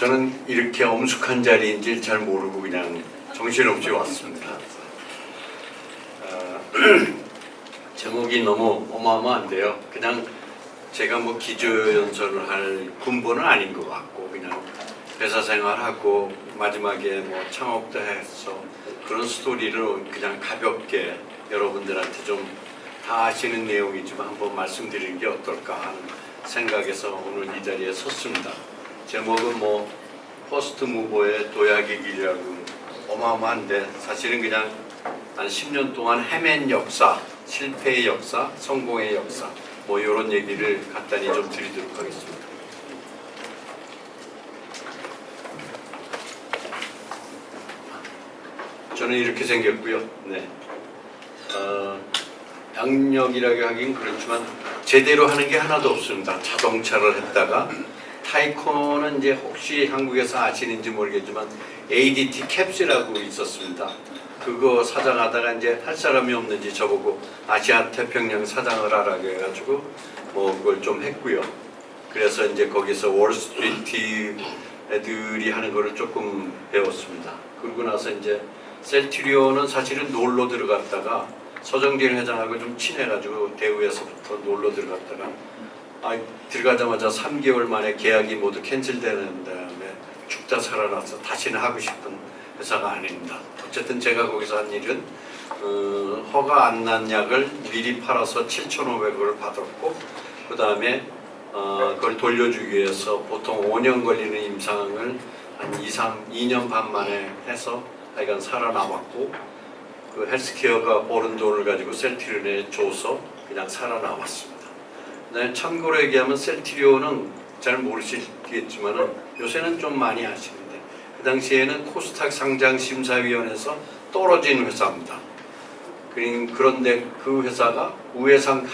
저는 이렇게 엄숙한 자리인지 잘 모르고 그냥 정신없이 왔습니다. 제목이 너무 어마어마한데요. 그냥 제가 뭐 기조연설을 할 군번은 아닌 것 같고 그냥 회사 생활하고 마지막에 뭐 창업도 해서 그런 스토리를 그냥 가볍게 여러분들한테 좀 다 아시는 내용이지만 한번 말씀드리는 게 어떨까 하는 생각에서 오늘 이 자리에 섰습니다. 제목은 뭐 퍼스트 무버의 도약의 길이라고 어마어마한데 사실은 그냥 한 10년 동안 헤맨 역사, 실패의 역사, 성공의 역사 뭐 이런 얘기를 간단히 좀 드리도록 하겠습니다. 저는 이렇게 생겼고요. 네. 양력이라고 하긴 그렇지만 제대로 하는 게 하나도 없습니다. 자동차를 했다가 타이코는 이제 혹시 한국에서 아시는지 모르겠지만 ADT 캡슐이라고 있었습니다. 그거 사장하다가 이제 할 사람이 없는지 저보고 아시아 태평양 사장을 하라고 해가지고 뭐 그걸 좀 했고요. 그래서 이제 거기서 월스트리트 애들이 하는 거를 조금 배웠습니다. 그러고 나서 이제 셀트리온은 사실은 놀러 들어갔다가 서정진 회장하고 좀 친해가지고 대우에서부터 놀러 들어갔다가 들어가자마자 3개월 만에 계약이 모두 캔슬되는 다음에 죽다 살아나서 다시는 하고 싶은 회사가 아닙니다. 어쨌든 제가 거기서 한 일은 허가 안 난 약을 미리 팔아서 7,500원을 받았고 그 다음에 그걸 돌려주기 위해서 보통 5년 걸리는 임상을 한 2년 반 만에 해서 하여간 살아남았고 그 헬스케어가 버는 돈을 가지고 셀트리온에 줘서 그냥 살아남았습니다. 참고로 얘기하면 셀트리온은 잘 모르시겠지만 요새는 좀 많이 아시는데 그 당시에는 코스닥 상장심사위원회에서 떨어진 회사입니다. 그런데 그 회사가 우회상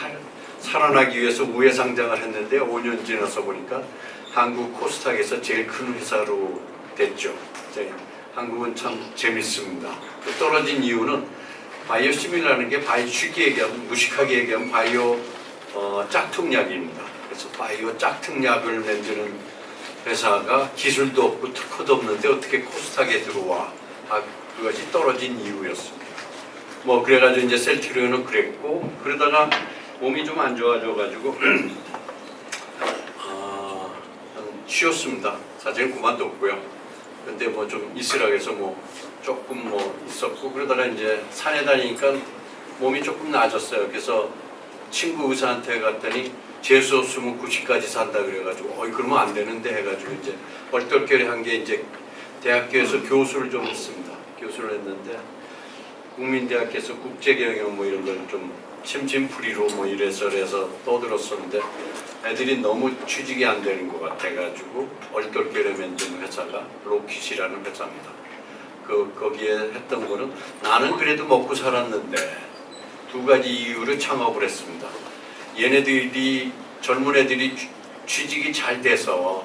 살아나기 위해서 우회상장을 했는데 5년 지나서 보니까 한국 코스닥에서 제일 큰 회사로 됐죠. 한국은 참 재밌습니다. 그 떨어진 이유는 바이오시밀라는 게 쉽게 얘기하면 무식하게 얘기하면 바이오 짝퉁약입니다. 그래서 바이오 짝퉁약을 만드는 회사가 기술도 없고 특허도 없는데 어떻게 코스닥에 들어와? 그것이 떨어진 이유였습니다. 뭐 그래가지고 이제 셀트리온은 그랬고 그러다가 몸이 좀 안 좋아져가지고 쉬었습니다. 사실은 그만뒀고요. 근데 뭐 좀 있으라고 해서 뭐 조금 뭐 있었고 그러다가 이제 산에 다니니까 몸이 조금 나아졌어요. 그래서 친구 의사한테 갔더니 재수 없으면 90까지 산다 그래가지고 그러면 안 되는데 해가지고 이제 얼떨결에 한 게 이제 대학교에서 교수를 좀 했습니다. 교수를 했는데 국민대학교에서 국제경영 뭐 이런 걸 좀 침침풀이로 뭐 이래서 떠들었었는데 애들이 너무 취직이 안 되는 것 같아가지고 얼떨결에 만든 회사가 로킷이라는 회사입니다. 거기에 했던 거는 나는 그래도 먹고 살았는데 두 가지 이유로 창업을 했습니다. 얘네들이 젊은 애들이 취직이 잘 돼서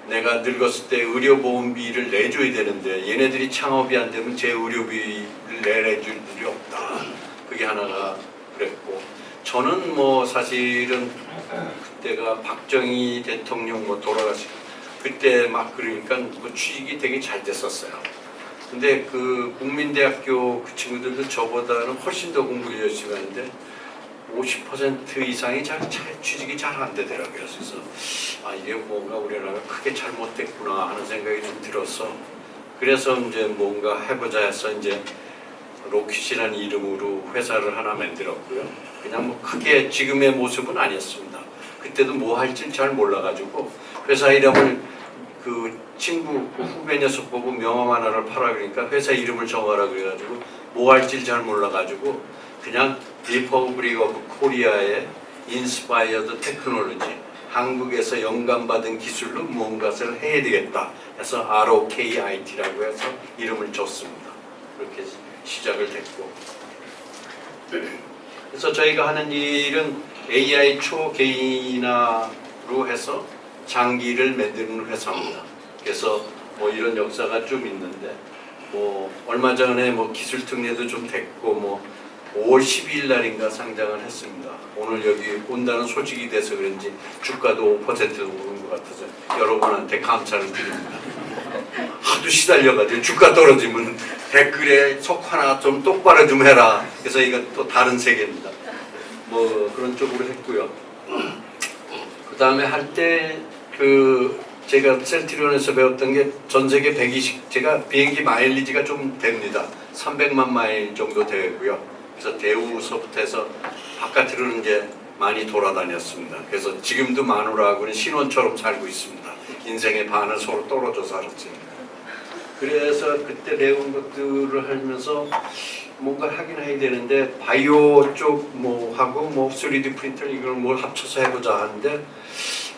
내가 늙었을 때 의료보험비를 내줘야 되는데 얘네들이 창업이 안 되면 제 의료비를 내줄 일이 없다. 그게 하나가 그랬고 저는 뭐 사실은 그때가 박정희 대통령 뭐 돌아가시고 그때 막 그러니까 뭐 취직이 되게 잘 됐었어요. 근데 그 국민대학교 그 친구들도 저보다는 훨씬 더 공부를 열심히 하는데 50% 이상이 취직이 잘 안 되더라고요. 그래서 이게 뭔가 우리나라가 크게 잘못됐구나 하는 생각이 좀 들어서 그래서 이제 뭔가 해보자 해서 이제 로킷이라는 이름으로 회사를 하나 만들었고요. 그냥 뭐 크게 지금의 모습은 아니었습니다. 그때도 뭐 할지 잘 몰라가지고 회사 이름을 그 친구 그 후배 녀석 보고 명함 하나를 팔아 그러니까 회사 이름을 정하라 그래가지고 뭐 할지 잘 몰라가지고 그냥 리퍼블릭 오브 코리아의 인스파이어드 테크놀로지 한국에서 영감받은 기술로 무언가를 해야 되겠다 해서 ROKIT라고 해서 이름을 줬습니다. 그렇게 시작을 됐고 그래서 저희가 하는 일은 AI 초개인화로 해서 장기를 만드는 회사입니다. 그래서 뭐 이런 역사가 좀 있는데 뭐 얼마 전에 뭐 기술 특례도 좀 됐고 뭐 5월 12일 날인가 상장을 했습니다. 오늘 여기 온다는 소식이 돼서 그런지 주가도 5% 오른 것 같아서 여러분한테 감사를 드립니다. 하도 시달려가지고 주가 떨어지면 댓글에 속 하나 좀 똑바로 좀 해라. 그래서 이건 또 다른 세계입니다. 뭐 그런 쪽으로 했고요. 그 다음에 할 때 제가 셀트리온에서 배웠던 게 전 세계 120, 제가 비행기 마일리지가 좀 됩니다. 300만 마일 정도 되고요. 그래서 대우서부터 해서 바깥으로는 이제 많이 돌아다녔습니다. 그래서 지금도 마누라하고는 신혼처럼 살고 있습니다. 인생의 반을 서로 떨어져 살았습니다. 그래서 그때 배운 것들을 하면서 뭔가 하긴 해야 되는데 바이오 쪽 뭐 하고 뭐 3D 프린터 이걸 뭘 합쳐서 해보자 하는데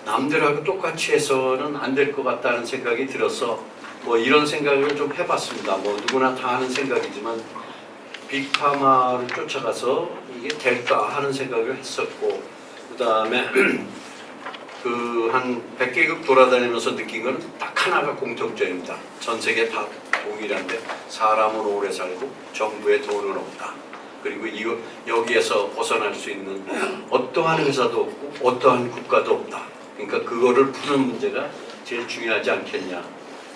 남들하고 똑같이 해서는 안 될 것 같다는 생각이 들어서 뭐 이런 생각을 좀 해봤습니다. 뭐 누구나 다 하는 생각이지만 빅파마를 쫓아가서 이게 될까 하는 생각을 했었고 그 다음에 한 100개국 돌아다니면서 느낀 건 딱 하나가 공통점입니다. 전 세계 다 동일한데 사람은 오래 살고 정부에 돈은 없다. 그리고 여기에서 벗어날 수 있는 어떠한 회사도 없고 어떠한 국가도 없다. 그러니까 그거를 푸는 문제가 제일 중요하지 않겠냐.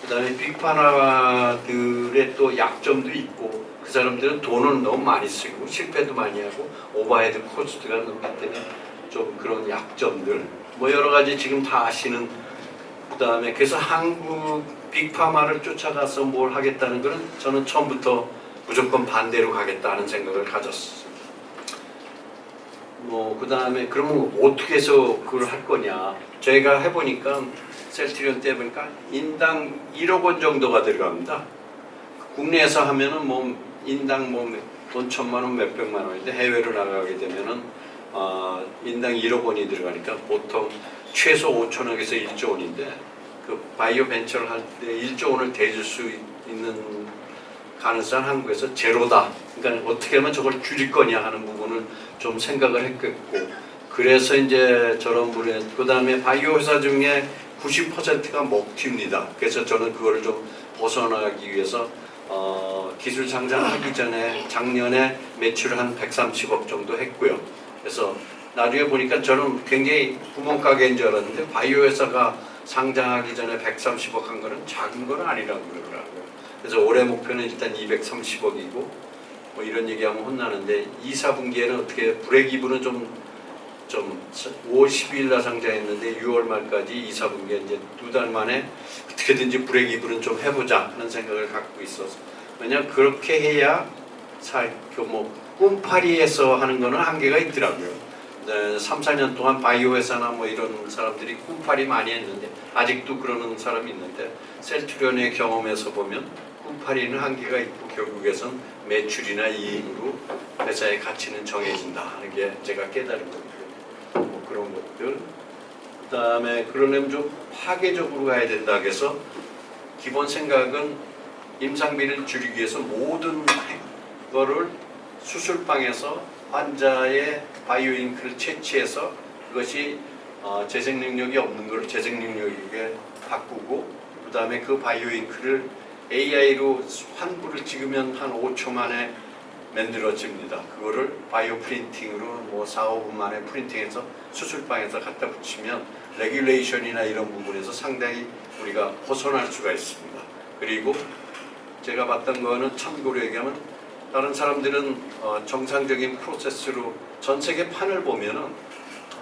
그 다음에 빅파마들의 또 약점도 있고 그 사람들은 돈을 너무 많이 쓰고 실패도 많이 하고 오버헤드 코스트가 높기 때문에 좀 그런 약점들 뭐 여러 가지 지금 다 아시는 그 다음에 그래서 한국 빅파마를 쫓아가서 뭘 하겠다는 거는 저는 처음부터 무조건 반대로 가겠다는 생각을 가졌어요. 뭐 그 다음에 그러면 어떻게 해서 그걸 할 거냐. 저희가 해보니까 셀트리온 때 보니까 인당 1억 원 정도가 들어갑니다. 국내에서 하면은 뭐 인당 뭐 돈 1,000만 원, 몇백만 원인데 해외로 나가게 되면은 인당 1억 원이 들어가니까 보통 최소 5천억에서 1조 원인데 그 바이오 벤처를 할 때 1조 원을 대줄 수 있는 가능성은 한국에서 제로다. 그러니까 어떻게 하면 저걸 줄일 거냐 하는 부분을 좀 생각을 했겠고 그래서 이제 저런 분에 그 다음에 바이오 회사 중에 90%가 먹튀입니다. 그래서 저는 그거를 좀 벗어나기 위해서 기술 상장하기 전에 작년에 매출 한 130억 정도 했고요. 그래서 나중에 보니까 저는 굉장히 구멍가게인 줄 알았는데 바이오 회사가 상장하기 전에 130억 한 거는 작은 건 아니라고 그러더라고요. 그래서 올해 목표는 일단 230억이고 뭐 이런 얘기하면 혼나는데 2, 4분기에는 어떻게 브레이크이븐은 좀 5월 12일 날 상장했는데 6월 말까지 2, 4분기에 이제 2달 만에 어떻게든지 브레이크이븐은 좀 해보자 하는 생각을 갖고 있어서 왜냐면 그렇게 해야 뭐 꿈파리에서 하는 거는 한계가 있더라고요. 3, 4년 동안 바이오 회사나 뭐 이런 사람들이 꿈파리 많이 했는데 아직도 그러는 사람이 있는데 셀트리온의 경험에서 보면 꿈파리는 한계가 있고 결국에선 매출이나 이익으로 회사의 가치는 정해진다 하는 게 제가 깨달은 거고요. 뭐 그런 것들 그 다음에 그러려면 좀 파괴적으로 가야 된다 해서 기본 생각은 임상비를 줄이기 위해서 모든 거를 수술방에서 환자의 바이오잉크를 채취해서 그것이 재생 능력이 없는 걸 재생 능력에 바꾸고 그 다음에 그 바이오잉크를 AI로 환부를 찍으면 한 5초 만에 만들어집니다. 그거를 바이오 프린팅으로 뭐 4, 5분 만에 프린팅해서 수술방에서 갖다 붙이면 레귤레이션이나 이런 부분에서 상당히 우리가 벗어날 수가 있습니다. 그리고 제가 봤던 거는 참고로 얘기하면 다른 사람들은 정상적인 프로세스로 전 세계 판을 보면은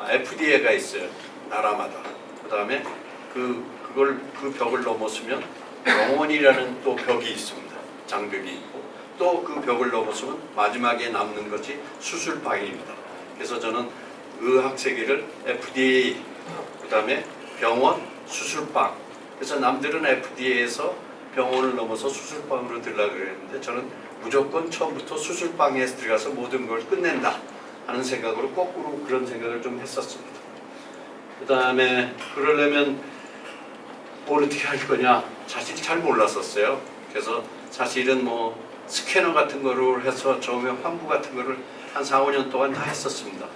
FDA가 있어요. 나라마다. 그 다음에 그 벽을 넘어서면 병원이라는 또 벽이 있습니다. 장벽이 있고 또 그 벽을 넘어서면 마지막에 남는 것이 수술방입니다. 그래서 저는 의학 세계를 FDA, 그 다음에 병원, 수술방. 그래서 남들은 FDA에서 병원을 넘어서 수술방으로 들어가려고 그랬는데 저는 무조건 처음부터 수술방에 들어가서 모든 걸 끝낸다 하는 생각으로 거꾸로 그런 생각을 좀 했었습니다. 그 다음에 그러려면 뭘 어떻게 할 거냐 사실 잘 몰랐었어요. 그래서 사실은 뭐 스캐너 같은 거를 해서 처음에 환부 같은 거를 한 4, 5년 동안 다 했었습니다.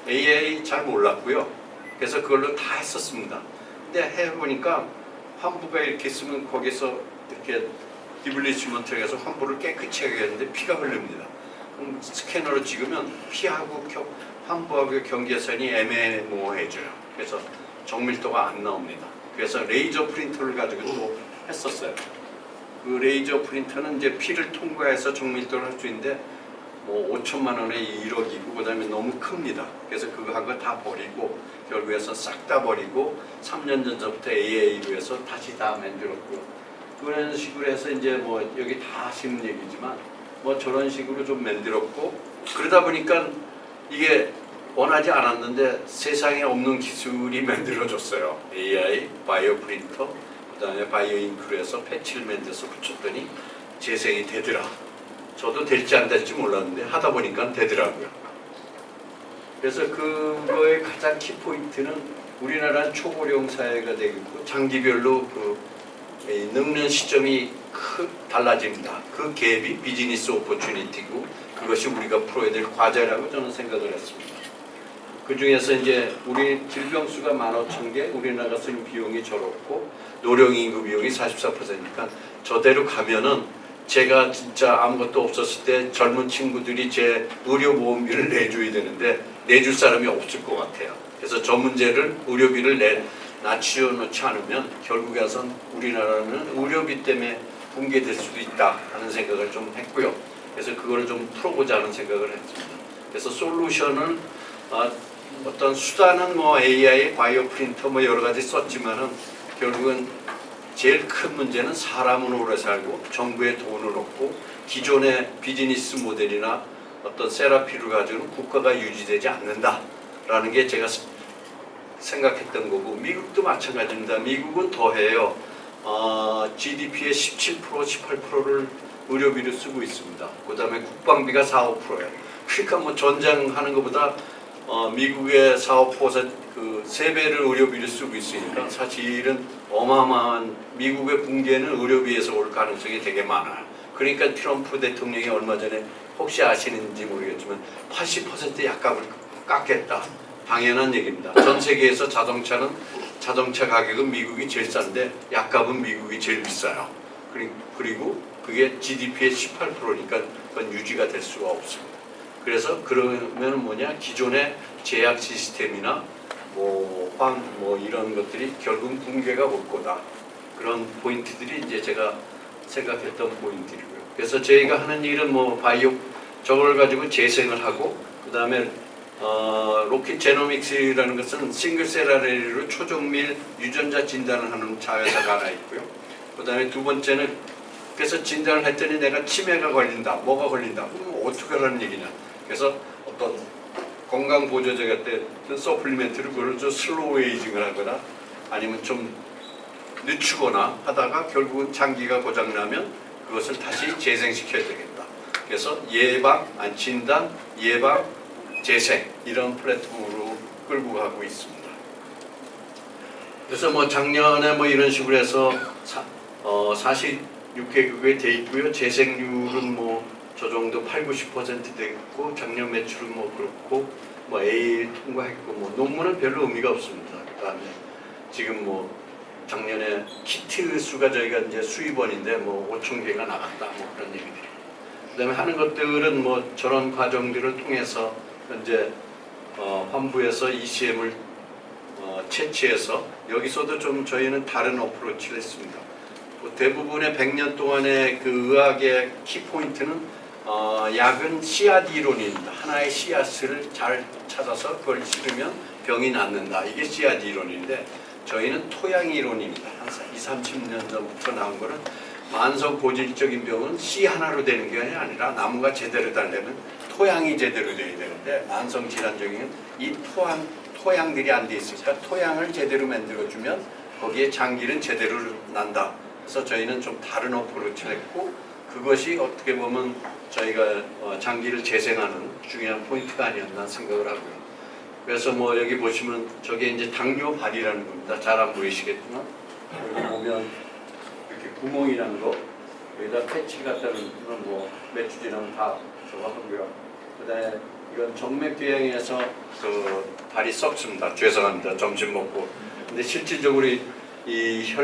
AI 잘 몰랐고요. 그래서 그걸로 다 했었습니다. 근데 해보니까 환부가 이렇게 있으면 거기서 이렇게 디블리시먼트를 해서 환부를 깨끗이 하겠는데 피가 흐릅니다. 그럼 스캐너로 찍으면 피하고 환부하고 경계선이 애매모호해져요. 그래서 정밀도가 안 나옵니다. 그래서 레이저 프린터를 가지고 또 했었어요. 그 레이저 프린터는 이제 피를 통과해서 정밀도를 할 수 있는데 뭐 5천만 원에 1억이고 그다음에 너무 큽니다. 그래서 그거 한 거 다 버리고 결국에서 싹 다 버리고 3년 전부터 AI로 해서 다시 다 만들었고 그런 식으로 해서 이제 뭐 여기 다 하시는 얘기지만 뭐 저런 식으로 좀 만들었고 그러다 보니까 이게 원하지 않았는데 세상에 없는 기술이 만들어졌어요. AI, 바이오 프린터, 그다음에 바이오 잉크로 해서 패치를 만들어서 붙였더니 재생이 되더라. 저도 될지 안 될지 몰랐는데 하다 보니까 되더라고요. 그래서 그거의 가장 키포인트는 우리나라는 초고령 사회가 되고 장기별로 그 늙는 시점이 달라집니다. 그 갭이 비즈니스 오퍼튜니티고 그것이 우리가 풀어야 될 과제라고 저는 생각을 했습니다. 그 중에서 이제 우리 질병수가 15,000개, 우리나라가 쓰는 비용이 저렇고 노령인구 비용이 44%니까 저대로 가면은 제가 진짜 아무것도 없었을 때 젊은 친구들이 제 의료보험비를 내줘야 되는데 내줄 사람이 없을 것 같아요. 그래서 저 문제를 의료비를 낮추어놓지 않으면 결국에선 우리나라는 의료비 때문에 붕괴될 수도 있다 하는 생각을 좀 했고요. 그래서 그거를 좀 풀어보자 하는 생각을 했습니다. 그래서 솔루션을 어떤 수단은 뭐 AI, 바이오 프린터 뭐 여러 가지 썼지만은 결국은 제일 큰 문제는 사람은 오래 살고 정부의 돈을 얻고 기존의 비즈니스 모델이나 어떤 세라피를 가지고는 국가가 유지되지 않는다라는 게 제가 생각했던 거고 미국도 마찬가지입니다. 미국은 더해요. GDP의 17%, 18%를 의료비로 쓰고 있습니다. 그 다음에 국방비가 4, 5%예요. 그러니까 뭐 전쟁하는 것보다 미국의 4, 5% 그 3배를 의료비를 쓰고 있으니까 사실은 어마어마한 미국의 붕괴는 의료비에서 올 가능성이 되게 많아요. 그러니까 트럼프 대통령이 얼마 전에 혹시 아시는지 모르겠지만 80% 약값을 깎겠다. 당연한 얘기입니다. 전 세계에서 자동차 가격은 미국이 제일 싼데 약값은 미국이 제일 비싸요. 그리고 그게 GDP의 18%니까 그건 유지가 될 수가 없습니다. 그래서 그러면 뭐냐 기존의 제약 시스템이나 뭐 이런 것들이 결국 붕괴가 올 거다. 그런 포인트들이 이제 제가 생각했던 포인트이고요. 그래서 저희가 하는 일은 뭐 바이오 저걸 가지고 재생을 하고 그다음에 로킷 제노믹스라는 것은 싱글셀 RNA로 초정밀 유전자 진단을 하는 자회사가 하나 있고요. 그다음에 두 번째는 그래서 진단을 했더니 내가 치매가 걸린다, 뭐가 걸린다, 그럼 어떻게 하라는 얘기냐. 그래서 어떤 건강 보조제 같은 서플리멘트를 그걸 좀 슬로우 에이징을 하거나 아니면 좀 늦추거나 하다가 결국은 장기가 고장나면 그것을 다시 재생시켜야 되겠다. 그래서 진단, 예방, 재생 이런 플랫폼으로 끌고 가고 있습니다. 그래서 뭐 작년에 뭐 이런 식으로 해서 46개국에 돼 있고요. 재생률은 뭐 저 정도 80-90% 되고 작년 매출은 뭐 그렇고 뭐 A 통과했고 뭐 논문은 별로 의미가 없습니다. 그다음에 지금 뭐 작년에 키트 수가 저희가 이제 수입원인데 뭐 5,000개가 나갔다 뭐 그런 얘기들이. 그다음에 하는 것들은 뭐 저런 과정들을 통해서 현재 환부에서 ECM을 채취해서 여기서도 좀 저희는 다른 어프로치를 했습니다. 대부분의 100년 동안의 그 의학의 키포인트는 약은 씨앗 이론입니다. 하나의 씨앗을 잘 찾아서 그걸 심으면 병이 낫는다. 이게 씨앗 이론인데 저희는 토양 이론입니다. 한 20-30년 전부터 나온 거는 만성 고질적인 병은 씨 하나로 되는 게 아니라 나무가 제대로 달려면 토양이 제대로 돼야 되는데 만성 질환적인 이 토양들이 안 돼 있으니까 토양을 제대로 만들어주면 거기에 장기는 제대로 난다. 그래서 저희는 좀 다른 어프로치를 했고 그것이 어떻게 보면 저희가 장기를 재생하는 중요한 포인트가 아니었나 생각을 하고요. 그래서 뭐 여기 보시면 저게 이제 당뇨 발이라는 겁니다. 잘 안 보이시겠지만 여기 보면 이렇게 구멍이라는 거 여기다 패치 갖다는 뭐 며칠 지나면 다 저거 하고요. 그다음에 이건 정맥궤양에서 그 발이 썩습니다. 죄송합니다. 점심 먹고. 근데 실질적으로 이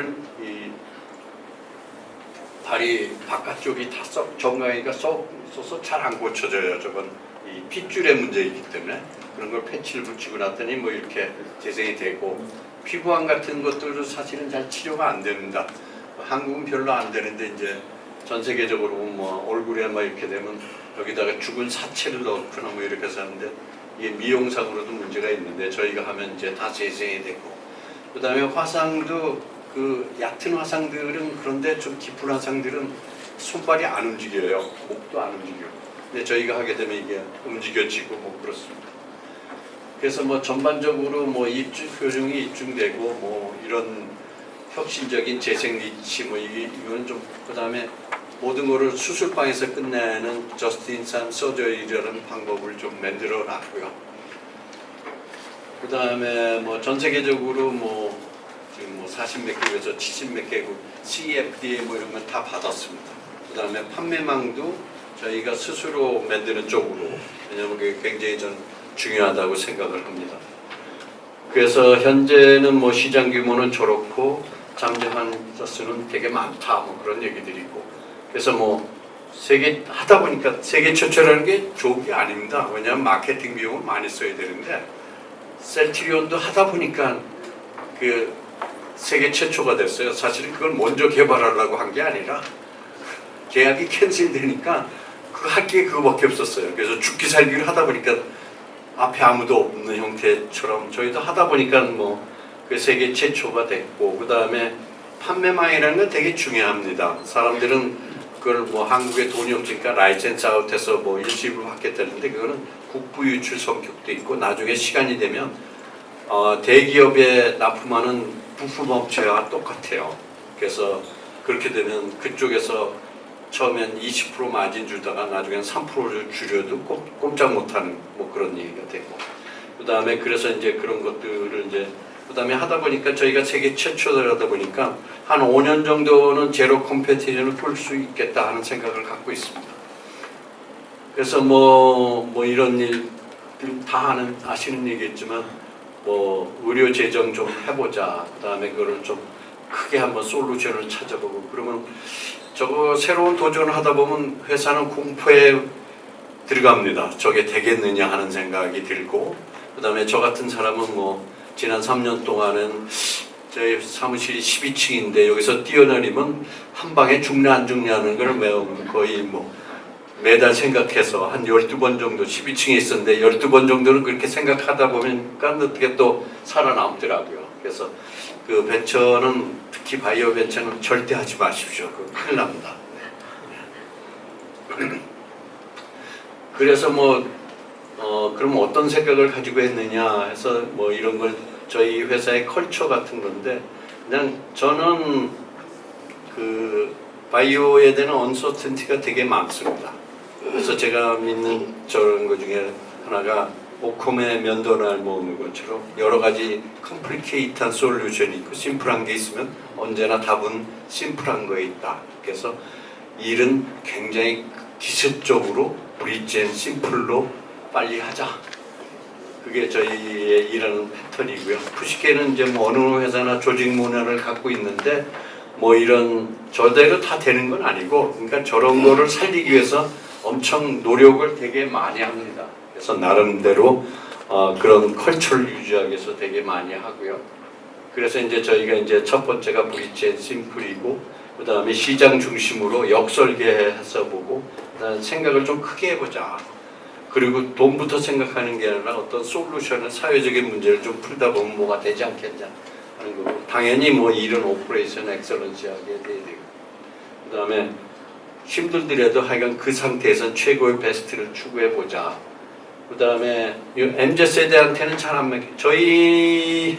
발이 바깥쪽이 다 정강이가 썩어서 잘 안 고쳐져요. 저건 이 핏줄의 문제이기 때문에 그런 걸 패치를 붙이고 났더니 뭐 이렇게 재생이 되고 피부암 같은 것들도 사실은 잘 치료가 안 됩니다. 한국은 별로 안 되는데 이제 전 세계적으로 뭐 얼굴에 막 이렇게 되면 여기다가 죽은 사체를 넣거나 뭐 이렇게 해서 하는데 이게 미용상으로도 문제가 있는데 저희가 하면 이제 다 재생이 되고 그다음에 화상도 그 얕은 화상들은 그런데 좀 깊은 화상들은 손발이 안 움직여요. 목도 안 움직여요. 근데 저희가 하게 되면 이게 움직여지고 뭐 그렇습니다. 그래서 뭐 전반적으로 뭐 표정이 입증되고 뭐 이런 혁신적인 재생 리치 뭐 이건 좀 그다음에 모든 거를 수술방에서 끝내는 저스틴 서저리라는 방법을 좀 만들어 놨고요. 그다음에 뭐 전 세계적으로 뭐 지금 뭐 40몇 개국에서 70몇 개국 CFDA 뭐 이런 건 다 받았습니다. 그다음에 판매망도 저희가 스스로 만드는 쪽으로 왜냐하면 그게 굉장히 전 중요하다고 생각을 합니다. 그래서 현재는 뭐 시장 규모는 저렇고 잠재한 수는 되게 많다 뭐 그런 얘기들이 있고 그래서 뭐 세계 하다 보니까 세계 최초라는 게 좋은 게 아닙니다. 왜냐하면 마케팅 비용을 많이 써야 되는데 셀트리온도 하다 보니까 그 세계 최초가 됐어요. 사실은 그걸 먼저 개발하려고 한 게 아니라 계약이 캔슬되니까 그거 할 게 그거밖에 없었어요. 그래서 죽기 살기를 하다 보니까 앞에 아무도 없는 형태처럼 저희도 하다 보니까 뭐 그 세계 최초가 됐고 그 다음에 판매망이라는 건 되게 중요합니다. 사람들은 그걸 뭐 한국에 돈이 없으니까 라이센스 아웃해서 뭐 일시불 받겠다는데 그거는 국부 유출 성격도 있고 나중에 시간이 되면 대기업에 납품하는 부품업체와 똑같아요. 그래서 그렇게 되면 그쪽에서 처음엔 20% 마진 주다가 나중엔 3%를 줄여도 꼼짝 못하는 뭐 그런 얘기가 되고 그 다음에 그래서 이제 그런 것들을 이제 그 다음에 하다 보니까 저희가 세계 최초를 하다 보니까 한 5년 정도는 제로 컴페티션을 풀 수 있겠다 하는 생각을 갖고 있습니다. 그래서 뭐 이런 일들 다 아시는 얘기겠지만 뭐 의료 재정 좀 해보자. 그 다음에 그거를 좀 크게 한번 솔루션을 찾아보고 그러면 저거 새로운 도전을 하다 보면 회사는 공포에 들어갑니다. 저게 되겠느냐 하는 생각이 들고 그 다음에 저 같은 사람은 뭐 지난 3년 동안은 저희 사무실이 12층인데 여기서 뛰어내리면 한 방에 죽냐 안 죽냐는 걸 매우 거의 뭐 매달 생각해서 한 12번 정도 12층에 있었는데 12번 정도는 그렇게 생각하다 보니까 어떻게 또 살아남더라고요. 그래서 그 벤처는 특히 바이오 벤처는 절대 하지 마십시오. 그거 큰일 납니다. 그래서 그럼 어떤 생각을 가지고 했느냐 해서 뭐 이런 걸 저희 회사의 컬처 같은 건데 그냥 저는 그 바이오에 대한 언서튼티가 되게 많습니다. 그래서 제가 믿는 저런 것 중에 하나가 오콤의 면도날 모으는 것처럼 여러 가지 컴플리케이트한 솔루션이 있고 심플한 게 있으면 언제나 답은 심플한 거에 있다. 그래서 일은 굉장히 기습적으로 브릿지 앤 심플로 빨리 하자. 그게 저희의 일하는 패턴이고요. 푸시케는 이제 뭐 어느 회사나 조직 문화를 갖고 있는데 뭐 이런 저대로 다 되는 건 아니고 그러니까 저런 거를 살리기 위해서 엄청 노력을 되게 많이 합니다. 그래서 나름대로 그런 컬처를 유지하기 위해서 되게 많이 하고요. 그래서 이제 저희가 이제 첫 번째가 브릿지 앤 심플이고 그 다음에 시장 중심으로 역설계해서 보고 그다음에 생각을 좀 크게 해보자. 그리고 돈부터 생각하는 게 아니라 어떤 솔루션을 사회적인 문제를 좀 풀다 보면 뭐가 되지 않겠냐 하는 거고 당연히 뭐 일은 오퍼레이션 엑셀런시하게 돼야 되고 그 다음에 힘들더라도 하여간 그 상태에서 최고의 베스트를 추구해보자. 그 다음에 MZ세대한테는 잘 안 맞게 저희는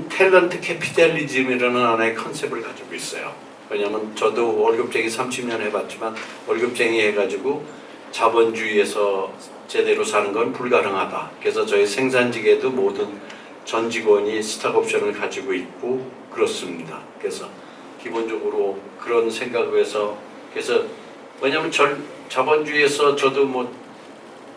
탤런트 캐피탈리즘이라는 하나의 컨셉을 가지고 있어요. 왜냐하면 저도 월급쟁이 30년 해봤지만 월급쟁이 해가지고 자본주의에서 제대로 사는 건 불가능하다. 그래서 저희 생산직에도 모든 전 직원이 스탁옵션을 가지고 있고 그렇습니다. 그래서 기본적으로 그런 생각을 해서 그래서 왜냐하면 자본주의에서 저도 뭐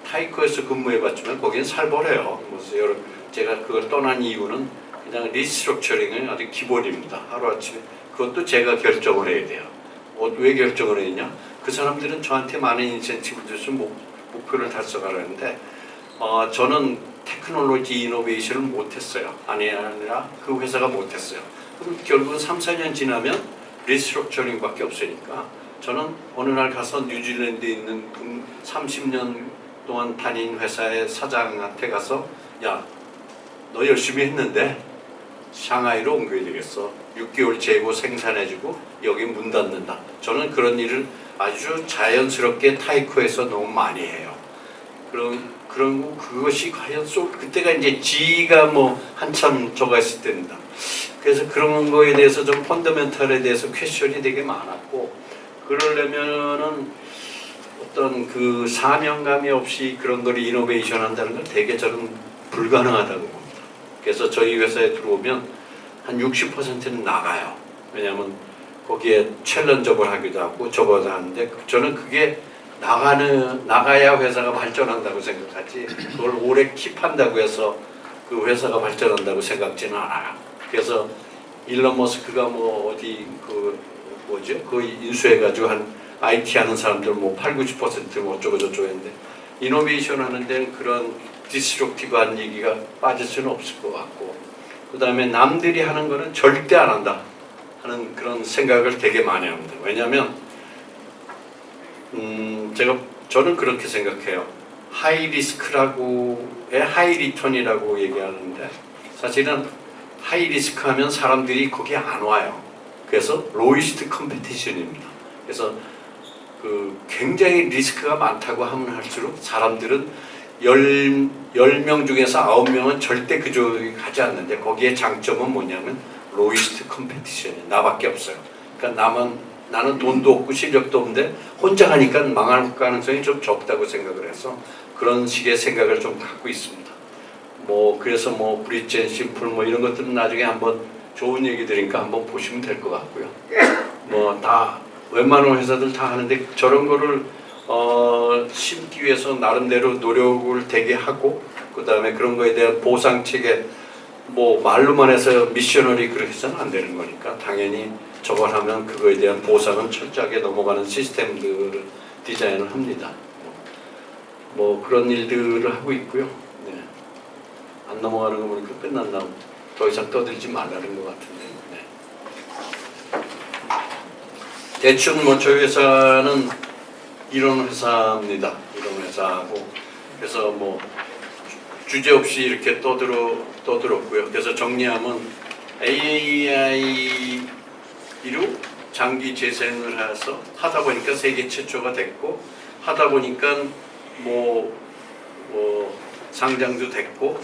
타이코에서 근무해봤지만 거기는 살벌해요. 그래서 제가 그걸 떠난 이유는 그냥 리스트럭처링은 아주 기본입니다. 하루아침에 그것도 제가 결정을 해야 돼요. 왜 결정을 했냐? 그 사람들은 저한테 많은 인센티브를 줘서 목표를 달성하려는데 저는 테크놀로지 이노베이션을 못했어요. 아니라 그 회사가 못했어요. 그럼 결국은 3, 4년 지나면 리스트럭처링밖에 없으니까 저는 어느 날 가서 뉴질랜드에 있는 30년 동안 다닌 회사의 사장한테 가서 야, 너 열심히 했는데 샹하이로 옮겨야 되겠어. 6개월 재고 생산해주고 여기 문 닫는다. 저는 그런 일을 아주 자연스럽게 타이코에서 너무 많이 해요. 그런 그것이 과연 그때가 이제 지가 뭐 한참 저가 있을 때입니다. 그래서 그런 거에 대해서 좀 펀더멘탈에 대해서 퀘션이 되게 많았고, 그러려면은 어떤 그 사명감이 없이 그런 걸 이노베이션 한다는 건 되게 저는 불가능하다고 봅니다. 그래서 저희 회사에 들어오면 한 60%는 나가요. 왜냐하면 거기에 챌린저블 하기도 하고 저거도 하는데, 저는 그게 나가야 회사가 발전한다고 생각하지, 그걸 오래 킵한다고 해서 그 회사가 발전한다고 생각지는 않아요. 그래서 일론 머스크가 뭐 어디 그 뭐죠? 그 인수해가지고 한 IT 하는 사람들 뭐 80~90% 뭐 어쩌고 저쩌고 했는데, 이노베이션 하는 데는 그런 디스트럭티브한 얘기가 빠질 수는 없을 것 같고, 그 다음에 남들이 하는 거는 절대 안 한다 하는 그런 생각을 되게 많이 합니다. 왜냐하면 저는 그렇게 생각해요. 하이 리스크라고의 하이 리턴이라고 얘기하는데, 사실은 하이 리스크 하면 사람들이 거기 안 와요. 그래서 로이스트 컴피티션입니다. 그래서 그 굉장히 리스크가 많다고 하면 할수록 사람들은 10명 중에서 9명은 절대 그쪽에 가지 않는데, 거기에 장점은 뭐냐면 로이스트 컴피티션이 나밖에 없어요. 그러니까 나는 돈도 없고 실력도 없는데 혼자 가니까 망할 가능성이 좀 적다고 생각을 해서 그런 식의 생각을 좀 갖고 있습니다. 뭐 그래서 뭐 브릿지 앤 심플 뭐 이런 것들은 나중에 한번 좋은 얘기 드리니까 한번 보시면 될 것 같고요. 뭐 다 웬만한 회사들 다 하는데 저런 거를 심기 위해서 나름대로 노력을 되게 하고, 그 다음에 그런 거에 대한 보상 체계, 뭐 말로만 해서 미셔너리 그렇게 해서는 안 되는 거니까 당연히 저걸 하면 그거에 대한 보상은 철저하게 넘어가는 시스템들을 디자인을 합니다. 뭐 그런 일들을 하고 있고요. 네. 안 넘어가는 거 보니까 끝났나, 더 이상 떠들지 말라는 것 같은데. 네. 대충 뭐 저희 회사는 이런 회사입니다. 이런 회사고, 그래서 뭐 주제 없이 이렇게 떠들었고요. 그래서 정리하면 AI로 장기 재생을 해서 하다 보니까 세계 최초가 됐고, 하다 보니까 뭐 상장도 됐고,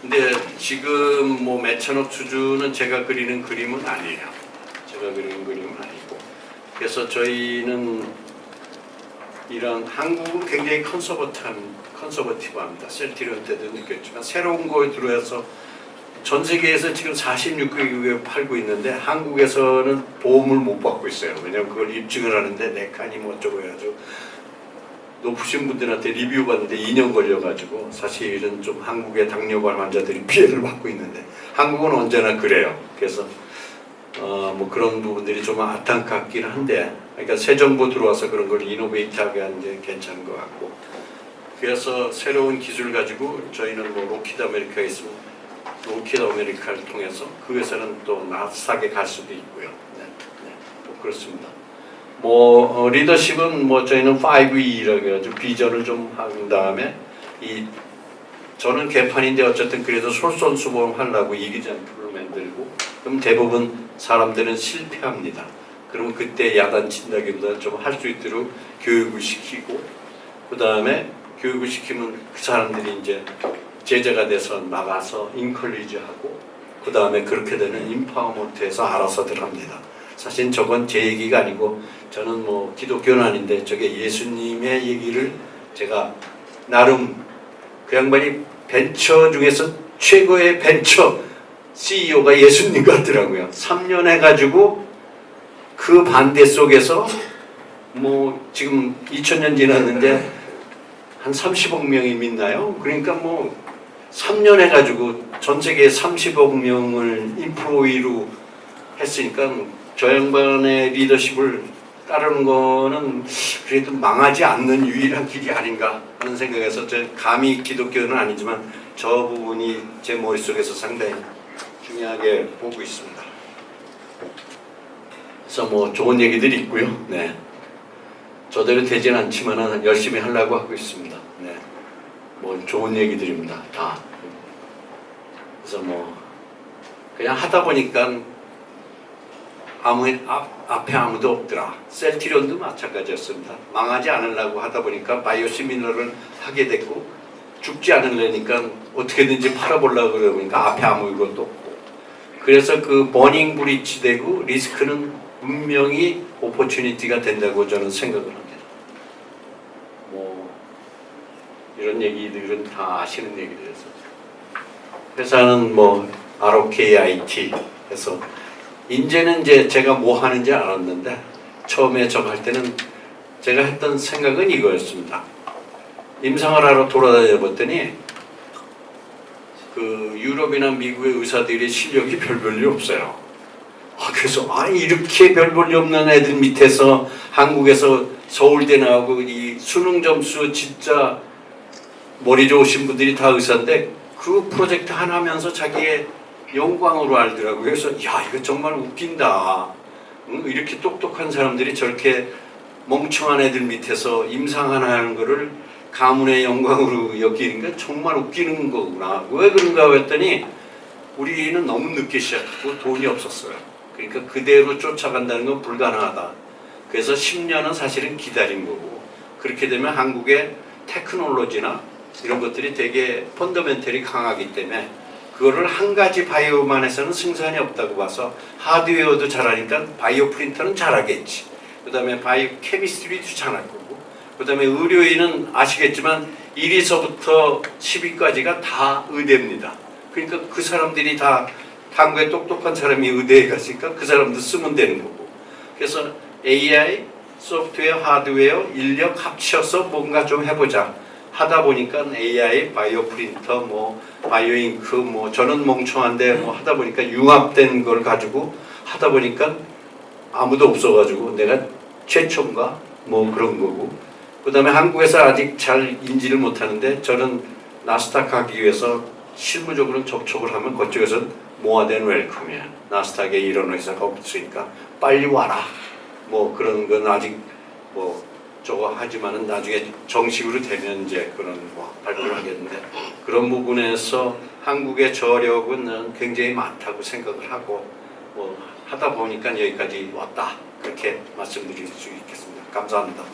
근데 지금 뭐 몇천억 수준은 제가 그리는 그림은 아니에요. 제가 그리는 그림은 아니고, 그래서 저희는 이런 한국은 굉장히 컨서버티브합니다. 셀티리온 때도 느꼈지만 새로운 거에 들어와서 전 세계에서 지금 46개국에 팔고 있는데 한국에서는 보험을 못 받고 있어요. 왜냐하면 그걸 입증을 하는데 내 칸이 뭐 어쩌고 해가지고 높으신 분들한테 리뷰 받는데 2년 걸려가지고 사실은 좀 한국의 당뇨발 환자들이 피해를 받고 있는데, 한국은 언제나 그래요. 그래서 뭐 그런 부분들이 좀 안타깝긴 한데, 그러니까 새 정부 들어와서 그런 걸 이노베이트하게 하는 게 괜찮은 것 같고, 그래서 새로운 기술 가지고 저희는 뭐 로키드 아메리카에 있으면 로키드 아메리카를 통해서 그 회사는 또 나스닥에 갈 수도 있고요. 네, 뭐 그렇습니다. 뭐 리더십은 뭐 저희는 5E라고 해가지고 비전을 좀 한 다음에 저는 개판인데 어쨌든 그래도 솔선수범하려고 이기장표를 만들고, 그럼 대부분 사람들은 실패합니다. 그러면 그때 야단친다기보다는 좀 할 수 있도록 교육을 시키고, 그 다음에 교육을 시키면 그 사람들이 이제 제자가 돼서 나가서 인컬리지하고, 그 다음에 그렇게 되는 인파워먼트에서 알아서들 합니다. 사실 저건 제 얘기가 아니고, 저는 뭐 기독교는 아닌데 저게 예수님의 얘기를 제가 나름, 그 양반이 벤처 중에서 최고의 벤처 CEO가 예수님 같더라고요. 3년 해가지고 그 반대 속에서 뭐 지금 2000년 지났는데 한 30억 명이 믿나요? 그러니까 뭐 3년 해가지고 전 세계 30억 명을 인프로이로 했으니까 저 양반의 리더십을 따르는 거는 그래도 망하지 않는 유일한 길이 아닌가 하는 생각에서, 저 감히 기독교는 아니지만 저 부분이 제 머릿속에서 상당히 중요하게 보고 있습니다. 그래서 뭐 좋은 얘기들이 있고요. 네. 저대로 되진 않지만 열심히 하려고 하고 있습니다. 네. 뭐 좋은 얘기들입니다. 다. 그래서 뭐 그냥 하다 보니까 앞에 아무도 없더라. 셀트리온도 마찬가지였습니다. 망하지 않으려고 하다 보니까 바이오시밀러를 하게 됐고 죽지 않으려니까 어떻게든지 팔아보려고 그러니까 앞에 아무것도 없고 그래서 그 버닝 브릿지 되고 리스크는 분명히 오퍼튜니티가 된다고 저는 생각을 합니다. 뭐 이런 얘기들은 다 아시는 얘기들에서 회사는 뭐 ROKIT 해서 이제는 이제 제가 뭐 하는지 알았는데 처음에 저할 때는 제가 했던 생각은 이거였습니다. 임상을 하러 돌아다녀 봤더니 그 유럽이나 미국의 의사들의 실력이 별 볼일 없어요. 그래서 이렇게 별 볼일 없는 애들 밑에서 한국에서 서울대 나오고 이 수능 점수 진짜 머리 좋으신 분들이 다 의사인데 그 프로젝트 하나 하면서 자기의 영광으로 알더라고요. 그래서 야 이거 정말 웃긴다. 이렇게 똑똑한 사람들이 저렇게 멍청한 애들 밑에서 임상 하나 하는 거를 가문의 영광으로 여기는 게 정말 웃기는 거구나. 왜 그런가 했더니 우리는 너무 늦게 시작했고 돈이 없었어요. 그러니까 그대로 쫓아간다는 건 불가능하다. 그래서 10년은 사실은 기다린 거고 그렇게 되면 한국의 테크놀로지나 이런 것들이 되게 펀더멘털이 강하기 때문에 그거를 한 가지 바이오만 해서는 승산이 없다고 봐서 하드웨어도 잘하니까 바이오 프린터는 잘하겠지. 그 다음에 바이오 케미스트리도 잘할 거고 그 다음에 의료인은 아시겠지만 1위서부터 10위까지가 다 의대입니다. 그러니까 그 사람들이 다 한국에 똑똑한 사람이 의대에 갔으니까 그 사람도 쓰면 되는 거고 그래서 AI, 소프트웨어, 하드웨어, 인력 합쳐서 뭔가 좀 해보자 하다 보니까 AI, 바이오 프린터, 뭐 바이오 잉크, 뭐 저는 멍청한데 뭐 하다 보니까 융합된 걸 가지고 하다 보니까 아무도 없어가지고 내가 최초인가 뭐 그런 거고 그 다음에 한국에서 아직 잘 인지를 못하는데 저는 나스닥 가기 위해서 실무적으로 접촉을 하면 그쪽에서 모아된 웰컴이야. 나스닥에 이런 회사가 없으니까 빨리 와라. 뭐 그런 건 아직 뭐 저거 하지만은 나중에 정식으로 되면 이제 그런 뭐 발표를 하겠는데 그런 부분에서 한국의 저력은 굉장히 많다고 생각을 하고 뭐 하다 보니까 여기까지 왔다. 그렇게 말씀드릴 수 있겠습니다. 감사합니다.